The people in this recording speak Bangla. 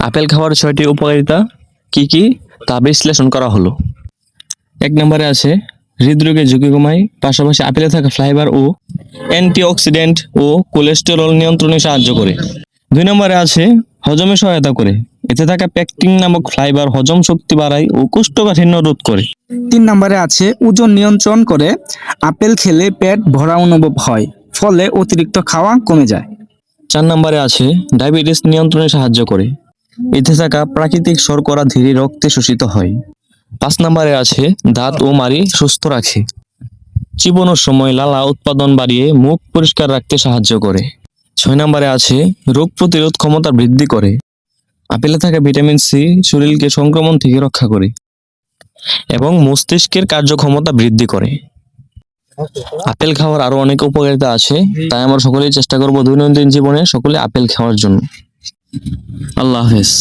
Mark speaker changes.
Speaker 1: আপেল খাওয়ার 6টি উপকারিতা কি কি তা বিশ্লেষণ করা হলো। 1 নম্বরে আছে হৃদরোগের ঝুঁকি কমায়, পাশাপাশি আপেলে থাকা ফাইবার ও অ্যান্টিঅক্সিডেন্ট ও কোলেস্টেরল নিয়ন্ত্রণে সাহায্য করে। 2 নম্বরে আছে হজমে সহায়তা করে, এতে থাকা পেকটিন নামক ফাইবার হজম শক্তি বাড়ায় ও কোষ্ঠকাঠিন্য রোধ করে।
Speaker 2: 3 নম্বরে আছে ওজন নিয়ন্ত্রণ করে, আপেল খেলে পেট ভরা অনুভব হয়, ফলে অতিরিক্ত খাওয়া কমে যায়।
Speaker 1: 4 নম্বরে আছে ডায়াবেটিস নিয়ন্ত্রণে সাহায্য করে, এতে থাকা প্রাকৃতিক শর্করা ধীরে রক্তে শোষিত হয়। 5 নম্বরে আছে দাঁত ও মাড়ি সুস্থ রাখে, চিবানোর সময় লালা উৎপাদন বাড়িয়ে মুখ পরিষ্কার রাখতে সাহায্য করে। 6 নম্বরে আছে রোগ প্রতিরোধ ক্ষমতা বৃদ্ধি করে, আপেলে থাকা ভিটামিন সি শরীরকে সংক্রমণ থেকে রক্ষা করে এবং মস্তিষ্কের কার্যক্ষমতা বৃদ্ধি করে। আপেল খাওয়ার আরো অনেক উপকারিতা আছে, তাই আমরা সকলেই চেষ্টা করব দৈনন্দিন জীবনে সকলে আপেল খাওয়ার জন্য। আল্লাহ হাফেজ।